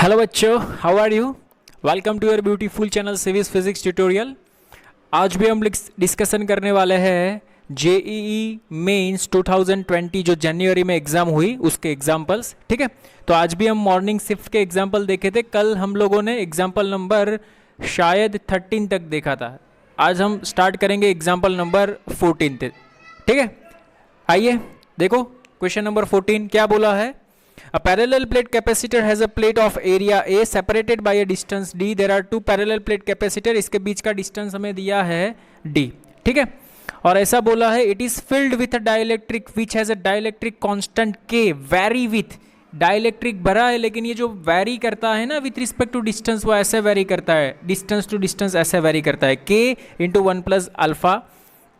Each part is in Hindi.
हेलो बच्चों, how are you? Welcome to your beautiful channel civics physics tutorial. आज भी हम डिस्कशन करने वाले हैं जेईई मेंस 2020 जो जनवरी में एग्जाम हुई उसके एग्जाम्पल्स। ठीक है, तो आज भी हम मॉर्निंग शिफ्ट के एग्जाम्पल देखे थे। कल हम लोगों ने एग्जाम्पल नंबर शायद 13 तक देखा था। आज हम स्टार्ट करेंगे एग्जाम्पल नंबर 14 तक। ठीक है, आइए देखो क्वेश्चन नंबर 14 क्या बोला है। A parallel plate capacitor has a plate of area A separated by a distance D. There are two parallel plate capacitor. इसके बीच का डिस्टेंस हमें दिया है D। ठीक है, और ऐसा बोला है it is filled with a dielectric which has a dielectric constant K vary with। Dielectric भरा है लेकिन ये जो वैरी करता है ना विथ रिस्पेक्ट टू डिस्टेंस वो ऐसे वैरी करता है, डिस्टेंस टू डिस्टेंस ऐसे वैरी करता है K into 1 plus alpha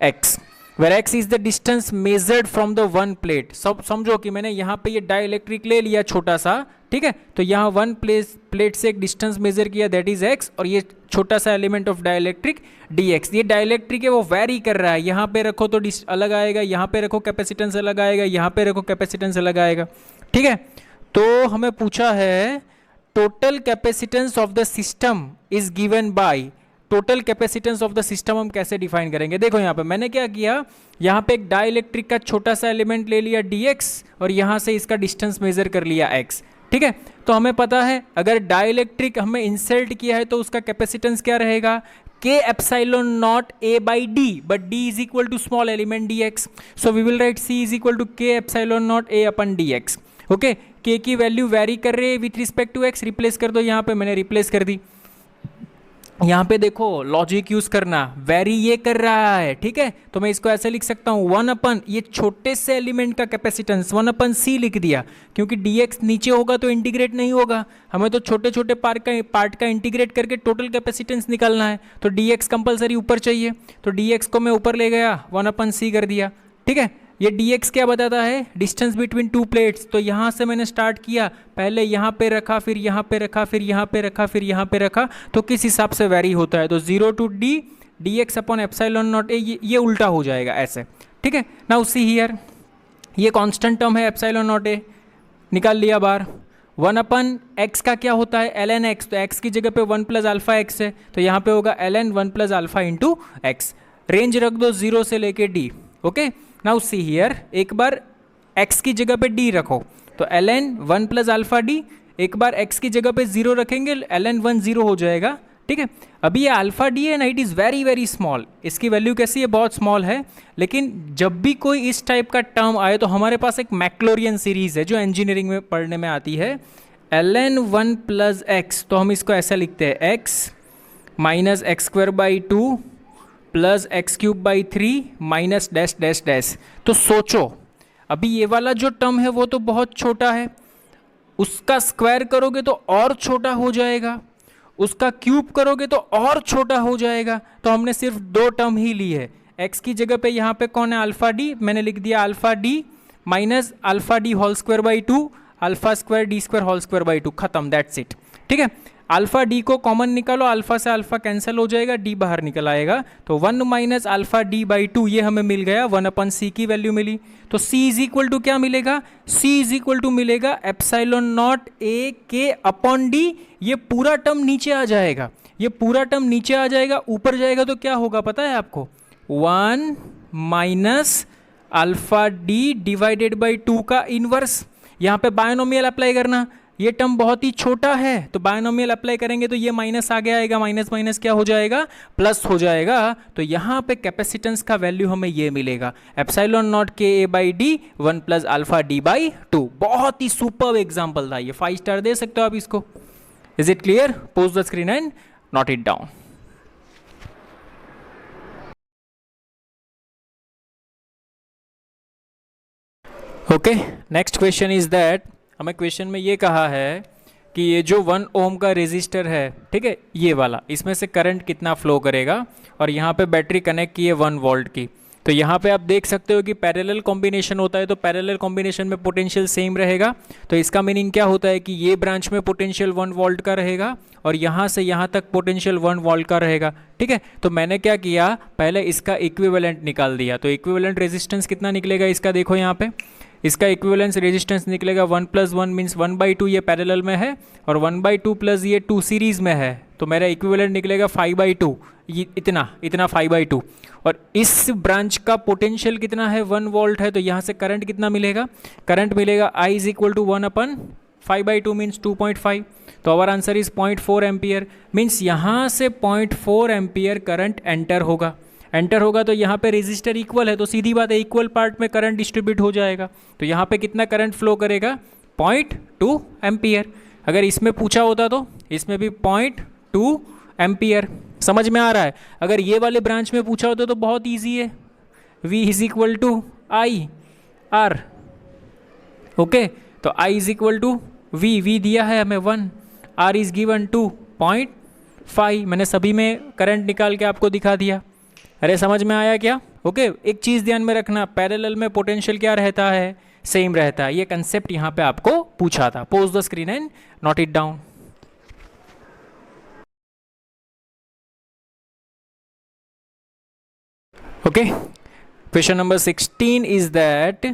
x, where x is the distance measured from the one plate। सब समझो कि मैंने यहाँ पे ये डाइलेक्ट्रिक ले लिया छोटा सा, ठीक है, तो यहाँ वन प्लेट से एक डिस्टेंस मेजर किया दैट इज x, और ये छोटा सा एलिमेंट ऑफ डाइलेक्ट्रिक dx। ये डाइलेक्ट्रिक है वो वैरी कर रहा है, यहाँ पे रखो तो अलग आएगा, यहाँ पे रखो कैपेसिटेंस अलग आएगा, यहाँ पे रखो कैपेसिटेंस अलग आएगा। ठीक है, तो हमें पूछा है total capacitance of the system is given bye. Total capacitance of the system हम कैसे डिफाइन करेंगे? देखो यहाँ पे मैंने क्या किया, यहाँ पे एक डाइलेक्ट्रिक का छोटा सा एलिमेंट ले लिया dx और यहाँ से इसका डिस्टेंस मेजर कर लिया x। ठीक है, तो हमें पता है अगर डाइलेक्ट्रिक हमें इंसर्ट किया है तो उसका कैपेसिटेंस क्या रहेगा, k epsilon not a by d, but d is equal to small element dx, so we will write c is equal to k epsilon not a upon dx। Okay, k की वैल्यू वेरी कर रही है with respect to x, replace कर दो, यहाँ पे मैंने रिप्लेस कर दी। यहाँ पे देखो लॉजिक यूज करना, वेरी ये कर रहा है, ठीक है, तो मैं इसको ऐसे लिख सकता हूँ 1 अपन ये छोटे से एलिमेंट का कैपेसिटेंस 1 अपन सी लिख दिया, क्योंकि dx नीचे होगा तो इंटीग्रेट नहीं होगा, हमें तो छोटे छोटे पार्ट का इंटीग्रेट करके टोटल कैपेसिटेंस निकालना है, तो dx कंपलसरी ऊपर चाहिए, तो dx को मैं ऊपर ले गया 1 अपन सी कर दिया। ठीक है, ये dx क्या बताता है, डिस्टेंस बिटवीन टू प्लेट्स। तो यहाँ से मैंने स्टार्ट किया, पहले यहाँ पे रखा, फिर यहाँ पे रखा, फिर यहाँ पे रखा, फिर यहाँ पे रखा, तो किस हिसाब से वेरी होता है, तो 0 to d dx upon epsilon not a, ये उल्टा हो जाएगा ऐसे। ठीक है, नाउ सी हियर, ये कांस्टेंट टर्म है एप्सिलॉन नॉट a, निकाल लिया बार। 1 अपन x का क्या होता है ln x, तो x की जगह पे 1 प्लस अल्फा एक्स है, तो यहाँ पे होगा ln 1 plus alpha into x, range रख दो 0 से लेके d। Okay, now see here, एक बार x की जगह पे d रखो तो ln 1 प्लस अल्फा d, एक बार x की जगह पे 0 रखेंगे ln 1 0 हो जाएगा। ठीक है, अभी ये अल्फा d है ना, it is very very small, इसकी वैल्यू कैसी है, बहुत स्मॉल है, लेकिन जब भी कोई इस टाइप का टर्म आए तो हमारे पास एक मैक्लोरियन सीरीज है जो इंजीनियरिंग में पढ़ने में आती है, ln 1 प्लस एक्स, तो हम इसको ऐसा लिखते हैं x minus x square by 2 plus x cube by 3 minus dash dash dash. तो सोचो अभी ये वाला जो टर्म है वो तो बहुत छोटा है, उसका स्क्वायर करोगे तो और छोटा हो जाएगा, उसका क्यूब करोगे तो और छोटा हो जाएगा, तो हमने सिर्फ दो टर्म ही ली है। x की जगह पे यहाँ पे कौन है, अल्फा डी, मैंने लिख दिया alpha D minus alpha D whole square by 2 alpha square D square whole square by 2, खत्म, दैट्स इट। ठीक है, अल्फा डी को कॉमन निकालो, अल्फा से अल्फा कैंसिल हो जाएगा, डी बाहर निकल आएगा, तो 1 माइनस अल्फा डी बाई 2 ये हमें मिल गया, 1 अपन सी की वैल्यू मिली, तो सी इज इक्वल टू क्या मिलेगा, सी इज इक्वल टू मिलेगा एप्सिलॉन नॉट ए के अपॉन डी। ये पूरा टर्म नीचे आ जाएगा, ये पूरा टर्म नीचे आ जाएगा, ऊपर जाएगा तो क्या होगा पता है आपको, 1 minus alpha D divided by 2 का इनवर्स। यहाँ पे बायनोमियल अप्लाई करना, ये टर्म बहुत ही छोटा है तो बायनोमियल अप्लाई करेंगे तो ये माइनस आगे आएगा, माइनस माइनस क्या हो जाएगा, प्लस हो जाएगा, तो यहाँ पे कैपेसिटेंस का वैल्यू हमें ये मिलेगा एप्सिलॉन नॉट के A by d 1 plus alpha d by 2। बहुत ही सुपर्ब एग्जाम्पल था ये, 5 स्टार दे सकते हो आप इसको। Is it clear? Pose the screen and note it down. Okay, next question is that, हमें क्वेश्चन में ये कहा है कि ये जो 1 ओम का रेजिस्टर है, ठीक है, ये वाला, इसमें से करंट कितना फ्लो करेगा, और यहाँ पे बैटरी कनेक्ट की है 1 वोल्ट की। तो यहाँ पे आप देख सकते हो कि पैरेलल कॉम्बिनेशन होता है, तो पैरेलल कॉम्बिनेशन में पोटेंशियल सेम रहेगा, तो इसका मीनिंग क्या होता है कि ये ब्रांच में पोटेंशियल 1 वोल्ट का रहेगा और यहाँ से यहाँ तक पोटेंशियल 1 वोल्ट का रहेगा। ठीक है, तो मैंने क्या किया, पहले इसका इक्विवेलेंट निकाल दिया, तो इक्विवेलेंट रेजिस्टेंस कितना निकलेगा इसका, देखो यहाँ पे इसका इक्विवेलेंस रेजिस्टेंस निकलेगा 1+1 मीन्स 1/2, ये पैरेलल में है, और 1/2 प्लस ये 2 सीरीज में है, तो मेरा इक्विवेलेंट निकलेगा 5/2, ये इतना 5/2। और इस ब्रांच का पोटेंशियल कितना है, 1 वोल्ट है, तो यहाँ से करंट कितना मिलेगा, करंट मिलेगा I is equal to 1/5/2 means 2.5, तो our answer is 0.4 ampere. Means यहाँ से 0.4 एम्पियर करंट एंटर होगा तो यहाँ पे रेजिस्टर इक्वल है, तो सीधी बात है इक्वल पार्ट में करंट डिस्ट्रीब्यूट हो जाएगा, तो यहाँ पे कितना करंट फ्लो करेगा, 0.2 एम्पियर। अगर इसमें पूछा होता तो इसमें भी 0.2 एम्पियर। समझ में आ रहा है? अगर ये वाले ब्रांच में पूछा होता तो बहुत ईजी है, V is equal to I R. Okay, तो I is equal to V दिया है हमें 1, R इज गिवन 2.5। मैंने सभी में करंट निकाल के आपको दिखा दिया। अरे समझ में आया क्या? ओके, एक चीज़ ध्यान में रखना, पैरेलल में पोटेंशियल क्या रहता है, सेम रहता है। ये कंसेप्ट यहाँ पे आपको पूछा था। Pose the screen and note it down. Okay, question number 16 is that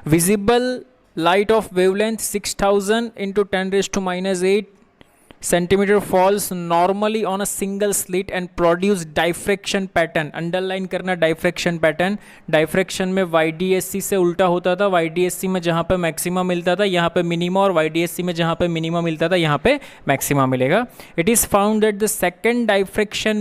visible light of wavelength 6000 into 10⁻⁸ centimeter falls normally on a single slit and produce diffraction pattern। Underline करना diffraction pattern। डाइफ्रैक्शन में YDSC से उल्टा होता था, YDSC में जहाँ पे मैक्सिमा मिलता था यहाँ पे मिनिमा, और YDSC में जहाँ पे मिनिमा मिलता था यहाँ पे मैक्सिमा मिलेगा। It is found that the second diffraction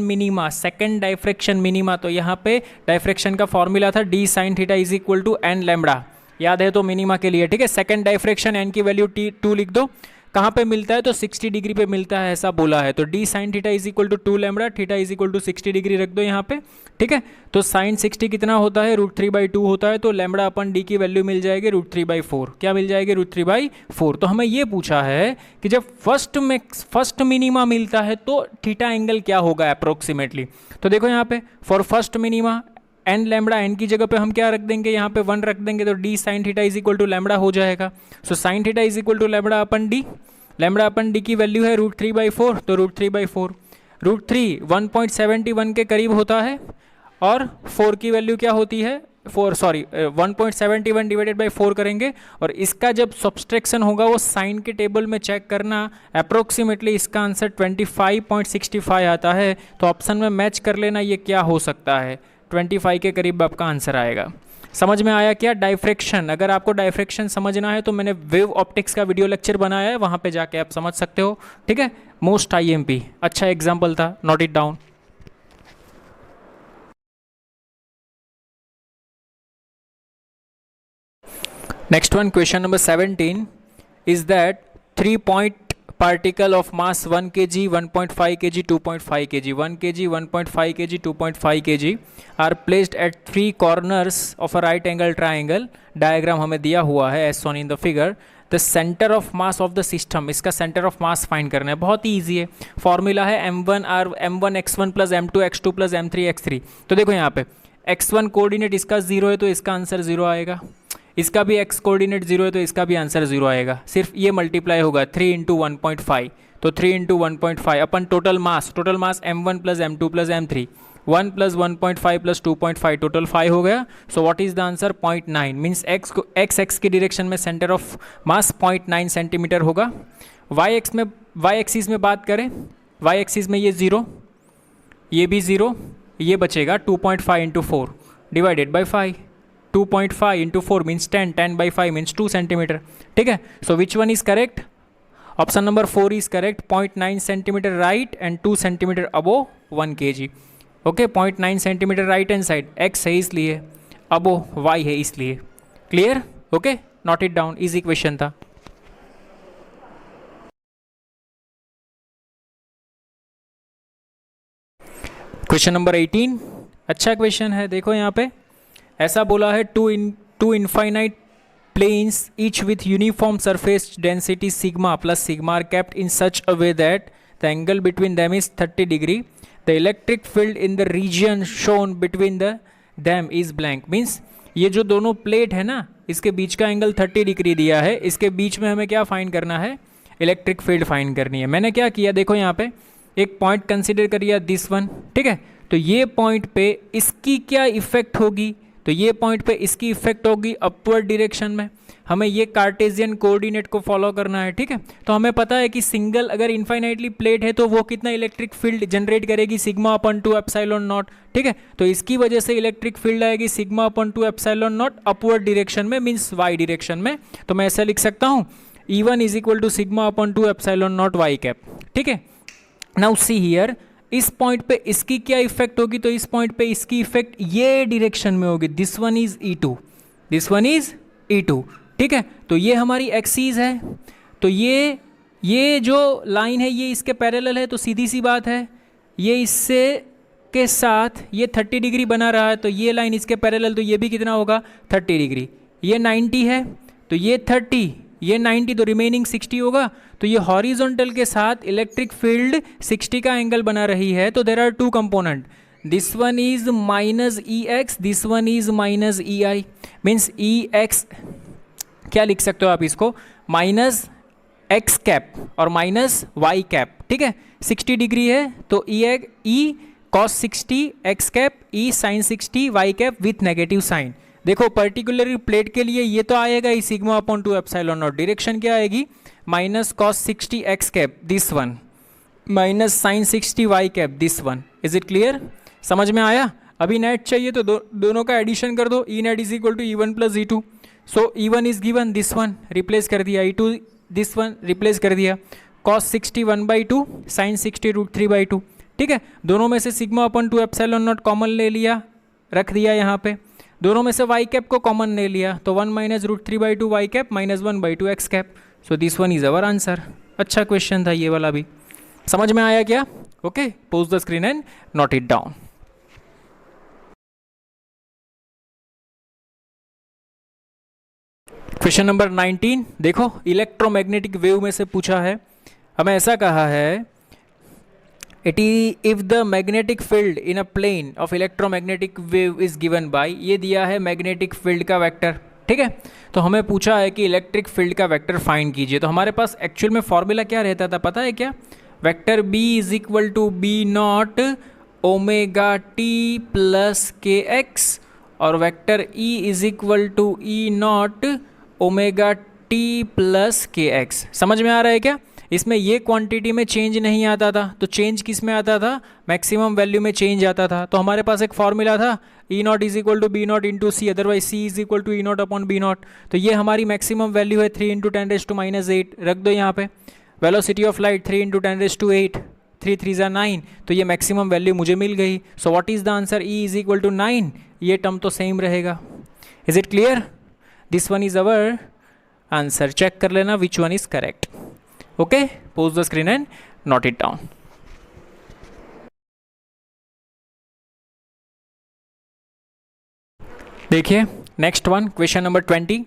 minima, तो यहाँ पे डाइफ्रैक्शन का फॉर्मूला था d sin theta is equal to n lambda, याद है तो मिनिमा के लिए, ठीक है। सेकंड डाइफ्रैक्शन n की वैल्यू 2 लिख दो। कहाँ पे मिलता है, तो 60 डिग्री पे मिलता है, ऐसा बोला है, तो d sin theta is equal to 2 lambda, theta is equal to 60 degree रख दो यहाँ पे, ठीक है। तो sin 60 कितना होता है, √3/2 होता है, तो लैम्बडा अपन d की वैल्यू मिल जाएगी √3/4। क्या मिल जाएगी, √3/4। तो हमें ये पूछा है कि जब फर्स्ट मिनिमा मिलता है तो थीटा एंगल क्या होगा अप्रोक्सीमेटली। तो देखो यहाँ पे for first minima n lambda, n की जगह पे हम क्या रख देंगे, यहाँ पे 1 रख देंगे, तो d sin theta is equal to lambda हो जाएगा। So sin theta is equal to lambda upon d की वैल्यू है √3/4, तो √3/4, √3 1.71 के करीब होता है, और 4 की वैल्यू क्या होती है, 1.71 डिवाइडेड बाई 4 करेंगे, और इसका जब सब्सट्रैक्शन होगा वो साइन के टेबल में चेक करना, अप्रोक्सीमेटली इसका आंसर 25.65 आता है। तो ऑप्शन में मैच कर लेना ये क्या हो सकता है, 25 के करीब आपका आंसर आएगा। समझ में आया क्या? डाइफ्रैक्शन, अगर आपको डाइफ्रैक्शन समझना है तो मैंने वेव ऑप्टिक्स का वीडियो लेक्चर बनाया है, वहाँ पे जाके आप समझ सकते हो, ठीक है। मोस्ट IMP अच्छा एग्जाम्पल था, note it down. Next one, question number 17 is that 3 point particle of mass 1 kg, 1.5 kg, 2.5 kg, 1 kg, 1.5 kg, 2.5 kg are placed at 3 corners of a right angle triangle। Diagram हमें दिया हुआ है as shown in the figure। The centre of mass of the system, इसका सेंटर ऑफ मास फाइंड करना है, बहुत ही ईजी है। फॉर्मूला है m1 x1 plus m2 x2 plus m3 x3। तो देखो यहाँ पे x1 कोऑर्डिनेट इसका 0 है तो इसका आंसर 0 आएगा, इसका भी x कोऑर्डिनेट 0 है तो इसका भी आंसर 0 आएगा। सिर्फ ये मल्टीप्लाई होगा 3 × 1.5, तो 3 × 1.5 अपन total mass m1 plus m2 plus m3, 1 plus 1.5 plus 2.5 total 5 हो गया। So what is the answer, 0.9 means x की डायरेक्शन में सेंटर ऑफ मास 0.9 सेंटीमीटर होगा। y एक्सिस में बात करें, y एक्सिस में ये 0, ये भी 0, ये बचेगा 2.5 × 4 divided by 5। 2.5 into 4 means 10, 10 by 5 means 2 centimeter, ठीक है। So which one is correct? Option number 4 is correct, 0.9 centimeter right and 2 centimeter above 1 kg। Okay, 0.9 centimeter right hand side, x है इसलिए, above y है इसलिए। Clear? Okay, note it down, easy question था। क्वेश्चन नंबर 18 अच्छा क्वेश्चन है, देखो यहाँ पे ऐसा बोला है two infinite planes each with uniform surface density sigma plus sigma are kept in such a way that the angle between them is 30 degree. The electric field in the region shown between the them is blank. Means ये जो दोनों प्लेट है ना, इसके बीच का एंगल 30 डिग्री दिया है, इसके बीच में हमें क्या फाइंड करना है, इलेक्ट्रिक फील्ड फाइंड करनी है। मैंने क्या किया, देखो यहाँ पे एक पॉइंट कंसिडर करिए दिस वन, ठीक है। तो ये पॉइंट पे इसकी क्या इफेक्ट होगी, तो ये पॉइंट पे इसकी इफेक्ट होगी अपवर्ड डायरेक्शन में। हमें ये कार्टेशियन कोऑर्डिनेट को फॉलो करना है, ठीक है। तो हमें पता है कि सिंगल अगर इनफाइनाइटली प्लेट है तो वो कितना इलेक्ट्रिक फील्ड जनरेट करेगी, sigma upon two epsilon not, ठीक है। तो इसकी वजह से इलेक्ट्रिक फील्ड आएगी sigma upon two epsilon not upward direction में, मीन्स वाई डायरेक्शन में। तो मैं ऐसा लिख सकता हूँ E1 is equal to sigma upon two epsilon not Y cap, ठीक है। नाउ सी हियर, इस पॉइंट पे इसकी क्या इफेक्ट होगी, तो इस पॉइंट पे इसकी इफेक्ट ये डायरेक्शन में होगी, this one is E2, this one is E2, ठीक है। तो ये हमारी एक्सीज है, तो ये जो लाइन है ये इसके पैरेलल है, तो सीधी सी बात है ये इससे के साथ ये 30 डिग्री बना रहा है, तो ये लाइन इसके पैरेलल, तो ये भी कितना होगा 30 डिग्री। ये 90 है तो ये 30, ये 90, तो रिमेनिंग 60 होगा। तो ये हॉरिजॉन्टल के साथ इलेक्ट्रिक फील्ड 60 का एंगल बना रही है। तो there are two component, this one is minus EX, this one is minus EI, means EX क्या लिख सकते हो आप इसको, माइनस एक्स कैप और माइनस वाई कैप, ठीक है। 60 डिग्री है तो E cos 60 x cap, E sin 60 Y cap with negative sign. देखो पर्टिकुलर प्लेट के लिए ये तो आएगा ही sigma upon two epsilon naught, direction क्या आएगी minus cos 60 x cap this one, minus sin 60 Y cap this one. Is it clear, समझ में आया। अभी नेट चाहिए तो दोनों का एडिशन कर दो, E net is equal to E1 plus E2। So E1 is given, this one replace कर दिया, E2 दिस वन रिप्लेस कर दिया, cos 60 1/2 sin 60 √3/2, ठीक है। दोनों में से sigma upon two epsilon not common ले लिया, रख दिया यहाँ पे। दोनों में से वाई कैप को कॉमन ले लिया, तो 1 minus √3/2 Y cap minus 1/2 X cap. So this one is our answer. अच्छा क्वेश्चन था ये वाला भी, समझ में आया क्या? Okay, pause the screen and note it down. Question number 19 देखो, इलेक्ट्रोमैग्नेटिक वेव में से पूछा है। हमें ऐसा कहा है, if the magnetic field in a plane of electromagnetic wave is given by, ये दिया है मैग्नेटिक फील्ड का वेक्टर, ठीक है। तो हमें पूछा है कि इलेक्ट्रिक फील्ड का वेक्टर फाइंड कीजिए। तो हमारे पास एक्चुअल में फॉर्मूला क्या रहता था पता है क्या? Vector B is equal to B0 omega T plus KX और vector E is equal to E0 omega T plus KX। समझ में आ रहा है क्या? इसमें ये क्वांटिटी में चेंज नहीं आता था, तो चेंज किस में आता था? मैक्सिमम वैल्यू में चेंज आता था। तो हमारे पास एक फॉर्मूला था E0 is equal to B0 into C, otherwise C is equal to E0 upon B0। तो ये हमारी मैक्सिमम वैल्यू है 3 इंटू 10⁻⁻8, रख दो यहाँ पे। वेलोसिटी ऑफ लाइट 3 इंटू 10⁸, 3 3 ज़ा 9, तो ये मैक्सिमम वैल्यू मुझे मिल गई। So what is the answer? E is equal to 9, ये टर्म तो सेम रहेगा। Is it clear? This one is our answer. Check कर लेना which one is correct. Okay, pause the screen and note it down. देखिए next one, question number 20।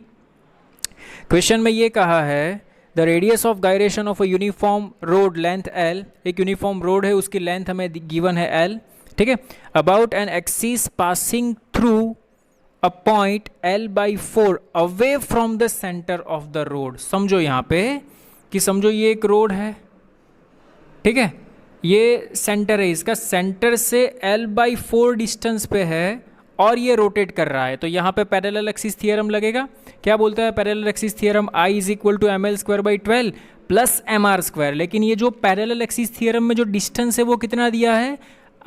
Question में ये कहा है, the radius of gyration of a uniform rod length L, एक यूनिफॉर्म रोड है उसकी लेंथ हमें गिवन है L, ठीक है। About an axis passing through a point L/4 away from the centre of the road. समझो यहाँ पे कि समझो ये एक रोड है, ठीक है, ये सेंटर है, इसका सेंटर से L/4 डिस्टेंस पे है और ये रोटेट कर रहा है। तो यहाँ पे पैरेलल एक्सिस थियरम लगेगा। क्या बोलता है parallel axis theorem? I is equal to ml²/12 plus mr²। लेकिन ये जो पैरेलल एक्सिस थियरम में जो डिस्टेंस है वो कितना दिया है?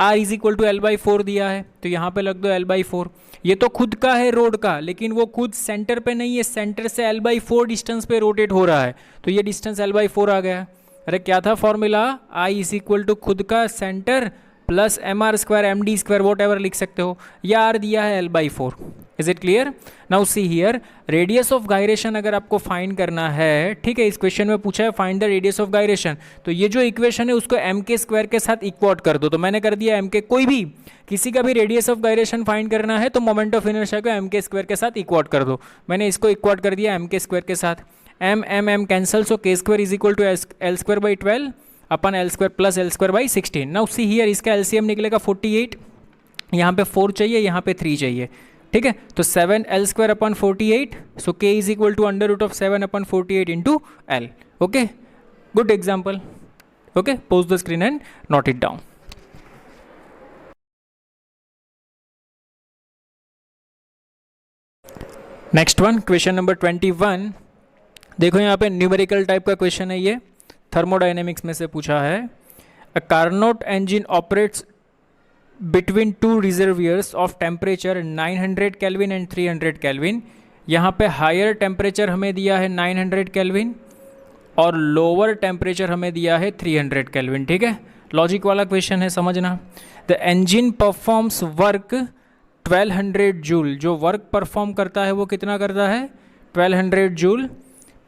R is equal to L/4 दिया है, तो यहाँ पे लग दो L/4। ये तो खुद का है रोड का, लेकिन वो खुद सेंटर पे नहीं है, सेंटर से L/4 डिस्टेंस पे रोटेट हो रहा है, तो ये डिस्टेंस L/4 आ गया। अरे क्या था formula? I is equal to खुद का centre plus mr² md² what ever लिख सकते हो, या R दिया है L/4। Is it clear? Now see here, radius of gyration अगर आपको फाइंड करना है, ठीक है, इस क्वेश्चन में पूछा है find the radius of gyration, तो ये जो इक्वेशन है उसको mk² के साथ इक्वॉट कर दो। तो मैंने कर दिया mk, कोई भी किसी का भी रेडियस ऑफ गायरेशन फाइंड करना है तो मोमेंट ऑफ इनर्शिया को mk² के साथ इक्वॉट कर दो। मैंने इसको इक्वॉट कर दिया mk² के साथ, m cancel, so k² is equal to L²/12 upon L² plus L²/16। Now see here, इसका LCM निकलेगा 48, यहाँ पे 4 चाहिए, यहाँ पे 3 चाहिए, ठीक है। तो 7 L² upon 48, so k is equal to √7 upon 48 into L। Okay, good example. Okay, pause the screen and note it down. Next one, question number 21। देखो यहाँ पे न्यूमेरिकल टाइप का क्वेश्चन है, ये थर्मोडायनेमिक्स में से पूछा है। A Carnot engine operates between two reservoirs of temperature 900 kelvin and 300 kelvin. यहाँ पे हायर टेम्परेचर हमें दिया है 900 केल्विन और लोअर टेम्परेचर हमें दिया है 300 केल्विन। ठीक है, लॉजिक वाला क्वेश्चन है, समझना। The engine performs work 1200 joule. जो वर्क परफॉर्म करता है वो कितना करता है? 1200 joule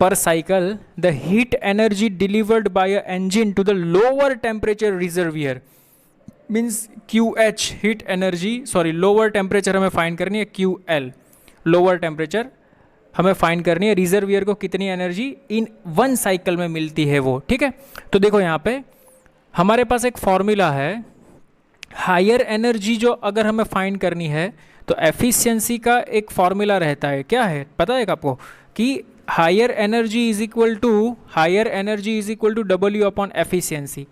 per cycle. The heat energy delivered by a engine to the lower temperature reservoir means QH heat energy, sorry lower temperature हमें फाइंड करनी है, QL लोअर टेम्परेचर हमें फाइंड करनी है, रिजर्वियर को कितनी एनर्जी इन वन साइकिल में मिलती है वो। ठीक है, तो देखो यहाँ पे हमारे पास एक फॉर्मूला है, हायर एनर्जी जो अगर हमें फाइंड करनी है तो एफिशिएंसी का एक फॉर्मूला रहता है। क्या है पता है आपको? कि higher energy is equal to W upon efficiency,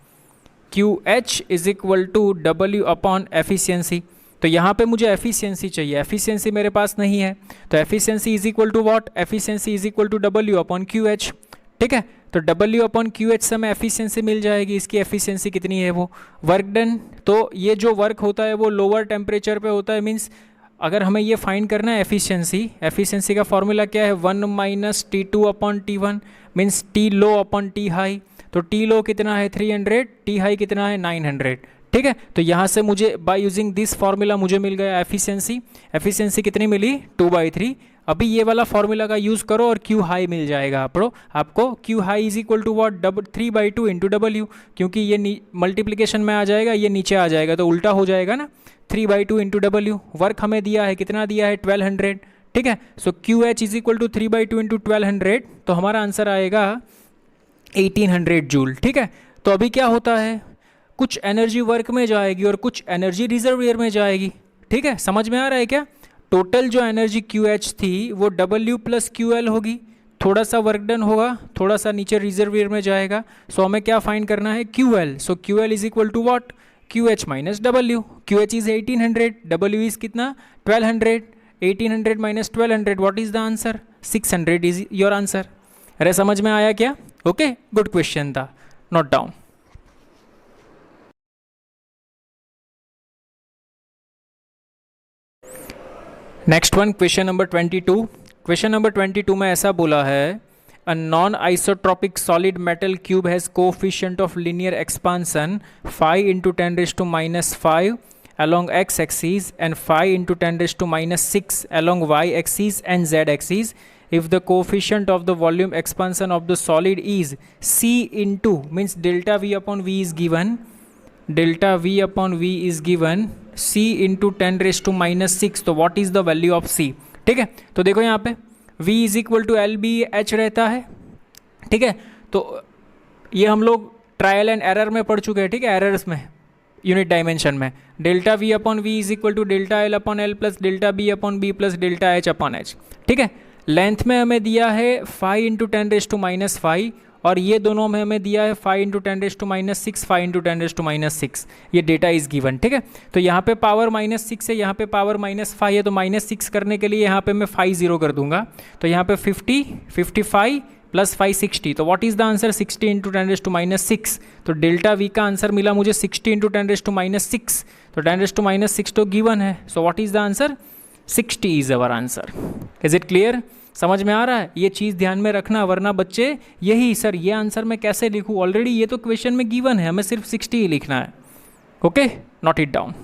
QH is equal to W upon efficiency. तो यहाँ पे मुझे एफिशिएंसी चाहिए, एफिशिएंसी मेरे पास नहीं है, तो efficiency is equal to what? Efficiency is equal to W upon QH। ठीक है, तो W अपॉन QH से हमें एफिशिएंसी मिल जाएगी। इसकी एफिशिएंसी कितनी है? वो वर्क डन। तो ये जो वर्क होता है वो लोअर टेम्परेचर पे होता है, मीन्स अगर हमें ये फाइंड करना है एफिशिएंसी का फॉर्मूला क्या है? 1 minus T2 upon T1 means T लो अपॉन T हाई। तो T लो कितना है? 300, T हाई कितना है? 900। ठीक है, तो यहाँ से मुझे बाय यूजिंग दिस फॉर्मूला मुझे मिल गया एफिशिएंसी कितनी मिली? 2/3। अभी ये वाला फॉर्मूला का यूज़ करो और Q हाई मिल जाएगा आपको Q high is equal to what? 3/2 into W, क्योंकि ये मल्टीप्लिकेशन में आ जाएगा, ये नीचे आ जाएगा तो उल्टा हो जाएगा ना। 3/2 इंटू W। वर्क हमें दिया है, कितना दिया है? 1200। ठीक है, so QH is equal to 3/2 into 1200, तो हमारा आंसर आएगा 1800 जूल। ठीक है, तो अभी क्या होता है, कुछ एनर्जी वर्क में जाएगी और कुछ एनर्जी रिजर्वियर में जाएगी। ठीक है, समझ में आ रहा है क्या? टोटल जो एनर्जी QH थी वो W प्लस QL होगी, थोड़ा सा वर्क डन होगा, थोड़ा सा नीचे रिजर्वियर में जाएगा। सो हमें क्या फाइंड करना है? QL। So QL is equal to what? QH minus W। QH is 1800, W is कितना? 1200। 1800 minus 1200, what is the answer? 600 is your answer. अरे समझ में आया क्या? ओके, गुड क्वेश्चन था, note down. Next one, question number 22। Question number 22 में ऐसा बोला है, a non isotropic solid metal cube has coefficient of linear expansion 5 × 10⁻⁵ along x axis and 5 × 10⁻⁶ along y axis and z axis. If the coefficient of the volume expansion of the solid is C into means delta V upon V is given, delta V upon V is given C into 10⁻⁶, तो what is the value of C? ठीक है, तो देखो यहाँ पे V is equal to LBH रहता है। ठीक है, तो ये हम लोग ट्रायल एंड एरर में पढ़ चुके हैं। ठीक है, एरर्स में यूनिट डायमेंशन में delta V upon V is equal to delta L upon L plus delta B upon B plus delta H upon H। ठीक है, लेंथ में हमें दिया है 5 × 10⁻⁵ और ये दोनों में हमें दिया है 5 × 10⁻⁶, 5 × 10⁻⁶। ये डेटा इज गिवन। ठीक है, तो यहाँ पे पावर -6 है, यहाँ पे पावर -5 है, तो -6 करने के लिए यहाँ पे मैं 5 0 कर दूंगा, तो यहाँ पे 50, 55 प्लस 5 60, तो व्हाट इज द आंसर? 60 × 10⁻⁶। तो डेल्टा V का आंसर मिला मुझे 60 × 10⁻⁶, तो 10⁻⁶ तो गिवन है, सो what is the answer? 60 is our answer. Is it clear? समझ में आ रहा है? ये चीज़ ध्यान में रखना, वरना बच्चे यही सर ये आंसर मैं कैसे लिखूँ, ऑलरेडी ये तो क्वेश्चन में गिवन है, हमें सिर्फ 60 ही लिखना है। Okay, note it down.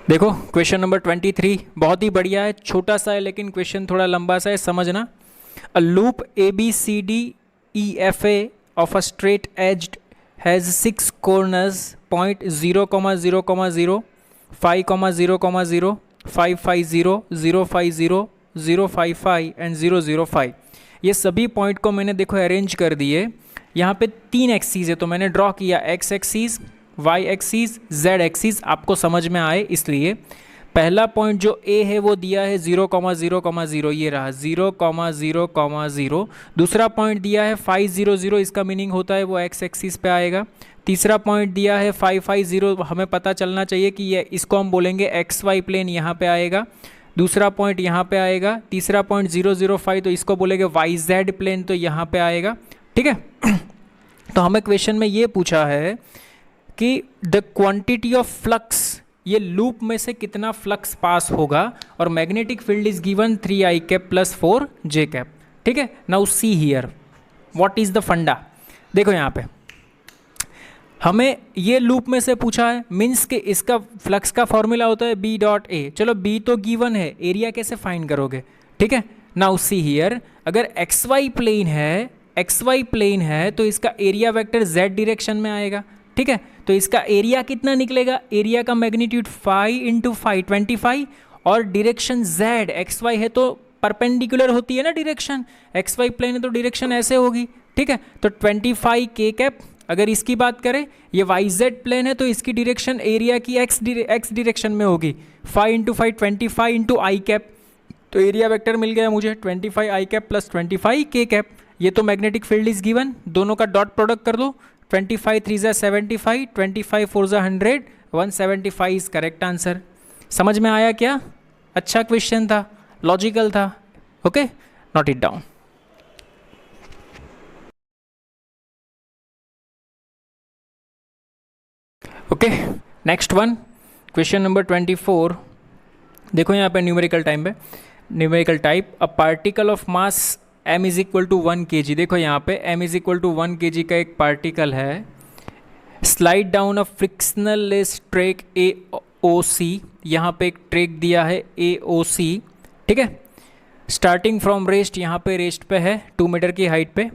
देखो क्वेश्चन नंबर 23 बहुत ही बढ़िया है, छोटा सा है लेकिन क्वेश्चन थोड़ा लंबा सा है, समझना। A loop ABCDEFA of a straight aged has 6 corners point 0, 0, 0, 5, 0, 0, 5, 5, 0, 0, 5, 0, 0, 5, 5 and 0, 0, 5। ये सभी पॉइंट को मैंने देखो अरेंज कर दिए। यहाँ पे 3 एक्सीज है तो मैंने ड्रॉ किया x axes, y axes, z axes, आपको समझ में आए इसलिए। पहला पॉइंट जो A है वो दिया है 0, 0, 0, ये रहा 0, 0, 0। दूसरा पॉइंट दिया है 5, 0, 0, इसका मीनिंग होता है वो x एक्सिस पे आएगा। तीसरा पॉइंट दिया है 550, हमें पता चलना चाहिए कि ये इसको हम बोलेंगे XY प्लेन, यहाँ पे आएगा। दूसरा पॉइंट यहाँ पे आएगा। तीसरा पॉइंट 005, तो इसको बोलेंगे YZ प्लेन, तो यहाँ पे आएगा। ठीक है। तो हमें क्वेश्चन में ये पूछा है कि द क्वांटिटी ऑफ फ्लक्स, ये लूप में से कितना फ्लक्स पास होगा, और magnetic field is given 3i cap plus 4j cap. ठीक है। Now see here what is the फंडा। देखो यहाँ पे हमें ये लूप में से पूछा है, मीन्स कि इसका फ्लक्स का फॉर्मूला होता है B डॉट A। चलो B तो गिवन है, एरिया कैसे फाइंड करोगे। ठीक है। नाउ सी हियर, अगर XY प्लेन है तो इसका एरिया वेक्टर Z डायरेक्शन में आएगा। ठीक है। तो इसका एरिया कितना निकलेगा, एरिया का मैग्नीट्यूड 5 इंटू 5 25, और डायरेक्शन Z XY है तो परपेंडिकुलर होती है ना डायरेक्शन, XY प्लेन है तो डायरेक्शन ऐसे होगी। ठीक है। तो 25 k कैप। अगर इसकी बात करें, ये YZ प्लेन है तो इसकी डायरेक्शन एरिया की x डायरेक्शन में होगी। 5 इंटू 5 25 इंटू आई कैप, तो एरिया वेक्टर मिल गया मुझे 25 आई कैप प्लस 25 k कैप। ये तो मैग्नेटिक फील्ड इज गिवन, दोनों का डॉट प्रोडक्ट कर दो। 25 3 ज़ा 75, 25 4 ज़ा 100, 175 इज करेक्ट आंसर। समझ में आया क्या? अच्छा क्वेश्चन था, लॉजिकल था। Okay, note it down. Okay, next one, question number 24। देखो यहाँ पे न्यूमेरिकल टाइम पे, numerical type, a particle of mass m is equal to 1 kg। देखो यहाँ पे m is equal to 1 kg का एक पार्टिकल है। Slide down a frictionless track AOC, यहाँ पे एक ट्रैक दिया है AOC। ठीक है। स्टार्टिंग फ्रॉम रेस्ट, यहाँ पे रेस्ट पे है 2 मीटर की हाइट पे।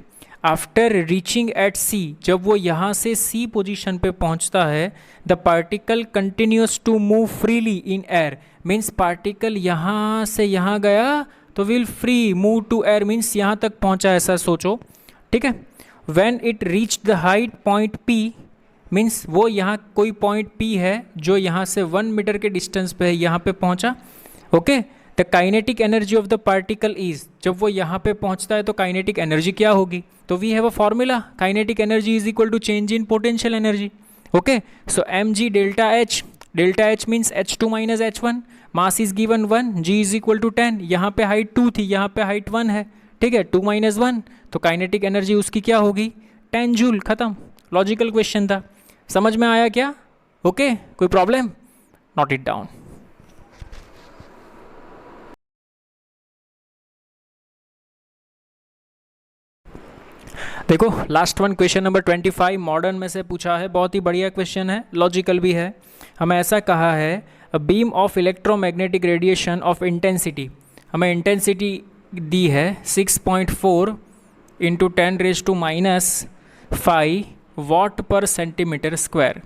आफ्टर रीचिंग एट C, जब वो यहाँ से C पोजीशन पे पहुँचता है, the particle continues to move freely in air. Means particle यहाँ से यहाँ गया तो will free move to air, means यहाँ तक पहुँचा, ऐसा सोचो। ठीक है। When it reach the height point P, means वो यहाँ कोई पॉइंट P है जो यहाँ से 1 मीटर के डिस्टेंस पे है, यहाँ पे पहुँचा। Okay. The kinetic energy of the particle is, जब वो यहाँ पे पहुँचता है तो काइनेटिक एनर्जी क्या होगी, तो we have a formula, kinetic energy is equal to change in potential energy. Okay, so mg delta H means H2 minus H1, mass is given 1, g is equal to 10। यहाँ पे हाइट 2 थी, यहाँ पे हाइट 1 है। ठीक है, 2 माइनस 1, तो काइनेटिक एनर्जी उसकी क्या होगी, 10 जूल। खत्म, लॉजिकल क्वेश्चन था। समझ में आया क्या? ओके, कोई प्रॉब्लम? Note it down. देखो last one, question number 25, modern में से पूछा है। बहुत ही बढ़िया क्वेश्चन है, लॉजिकल भी है। हमें ऐसा कहा है, a beam of electromagnetic radiation of intensity, हमें इंटेंसिटी दी है 6.4 इंटू 10⁻⁻5 वॉट पर सेंटीमीटर स्क्वायर।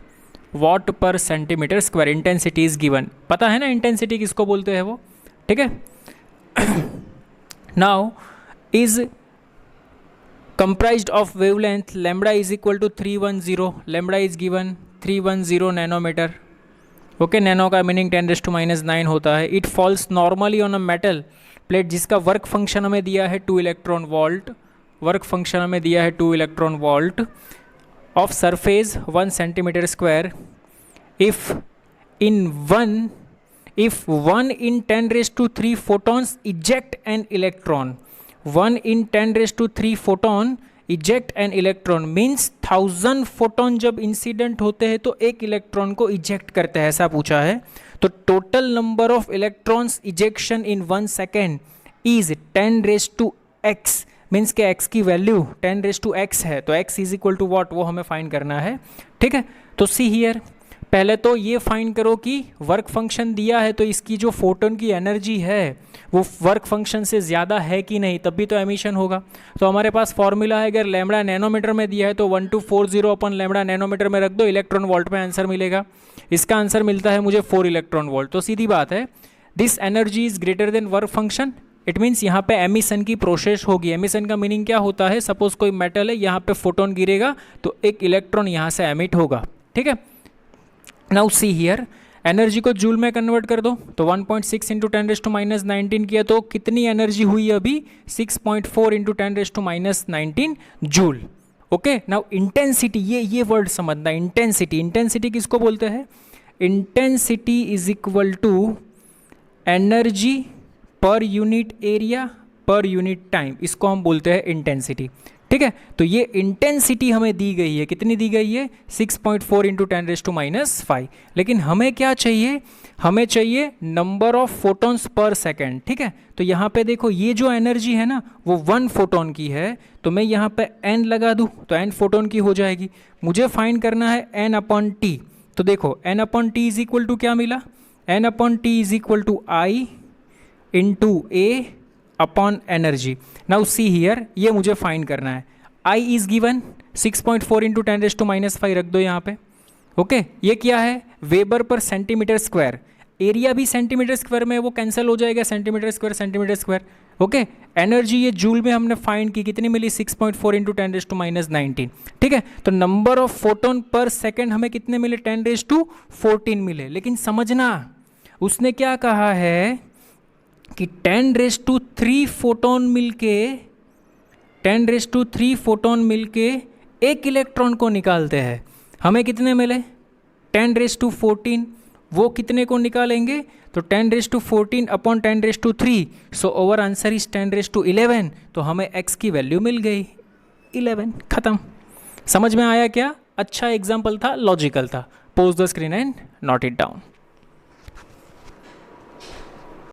वॉट पर centimetre square intensity is given. पता है ना इंटेंसिटी किसको बोलते हैं वो? ठीक है। Now is comprised of wavelength lambda is equal to 310, lambda is given 310 nanometer। Okay, nano का मीनिंग 10⁻⁹ होता है। It falls normally on a metal plate, जिसका वर्क फंक्शन हमें दिया है 2 इलेक्ट्रॉन वोल्ट। वर्क फंक्शन हमें दिया है 2 electron volt of surface 1 centimetre square. If 1 in 10⁻³ photons eject an electron, 1 in 10⁻³ photon eject an electron, means 1000 photon जब इंसिडेंट होते हैं तो एक इलेक्ट्रॉन को इजेक्ट करते हैं, ऐसा पूछा है। तो total number of electrons ejection in 1 second is 10⁻x, means के x की वैल्यू 10⁻x है, तो x is equal to what, वो हमें फाइंड करना है। ठीक है। तो सी हियर, पहले तो ये फाइंड करो कि वर्क फंक्शन दिया है तो इसकी जो फोटोन की एनर्जी है वो वर्क फंक्शन से ज़्यादा है कि नहीं, तभी तो एमिशन होगा। तो हमारे पास फॉर्मूला है, अगर लैम्बडा नैनोमीटर में दिया है तो 1240 अपन लैम्बडा नैनोमीटर में रख दो, इलेक्ट्रॉन वोल्ट में आंसर मिलेगा। इसका आंसर मिलता है मुझे 4 इलेक्ट्रॉन वोल्ट। तो सीधी बात है, this energy is greater than work function. It means यहाँ पे एमिशन की प्रोसेस होगी। एमिशन का मीनिंग क्या होता है, सपोज कोई मेटल है, यहाँ पे फोटोन गिरेगा तो एक इलेक्ट्रॉन यहाँ से एमिट होगा। ठीक है। नाउ सी हियर, एनर्जी को जूल में कन्वर्ट कर दो, तो 1.6 इंटू 10⁻⁹ किया तो कितनी एनर्जी हुई अभी, 6.4 into 10⁻⁹ joule. Okay now intensity, ये वर्ड समझना, इंटेंसिटी, इंटेंसिटी किसको बोलते हैं? Intensity is equal to energy per unit area per unit time, इसको हम बोलते हैं इंटेंसिटी। ठीक है, तो ये इंटेंसिटी हमें दी गई है, कितनी दी गई है? 6.4 इंटू 10⁻⁵। लेकिन हमें क्या चाहिए? हमें चाहिए number of photons per second. ठीक है, तो यहाँ पे देखो ये जो एनर्जी है ना वो 1 फोटोन की है, तो मैं यहाँ पे n लगा दूँ तो n फोटोन की हो जाएगी। मुझे फाइंड करना है n/t, तो देखो n/t इज इक्वल टू क्या मिला? n/t is equal to I into A upon energy. Now see here, ये मुझे फाइंड करना है। I इज गिवन 6.4 इंटू 10⁻⁵ रख दो यहाँ पे। ओके, ये क्या है? वेबर पर सेंटीमीटर स्क्वायर। एरिया भी सेंटीमीटर स्क्वायर में, वो कैंसिल हो जाएगा, centimetre square centimetre square. Okay, energy ये जूल में हमने फाइंड की, कितनी मिली? 6.4 इंटू 10⁻⁹। ठीक है, तो नंबर ऑफ फोटोन पर सेकेंड हमें कितने मिले? 10⁻14 मिले। लेकिन समझना, उसने क्या कहा है कि 10⁻3 फोटोन मिलके 10⁻3 फोटोन मिलके एक इलेक्ट्रॉन को निकालते हैं। हमें कितने मिले? 10⁻14। वो कितने को निकालेंगे? तो 10⁻14 upon 10⁻3, so over answer is 10⁻11। तो हमें x की वैल्यू मिल गई 11। खत्म। समझ में आया क्या? अच्छा एग्जाम्पल था, लॉजिकल था। Pose the screen and note it down.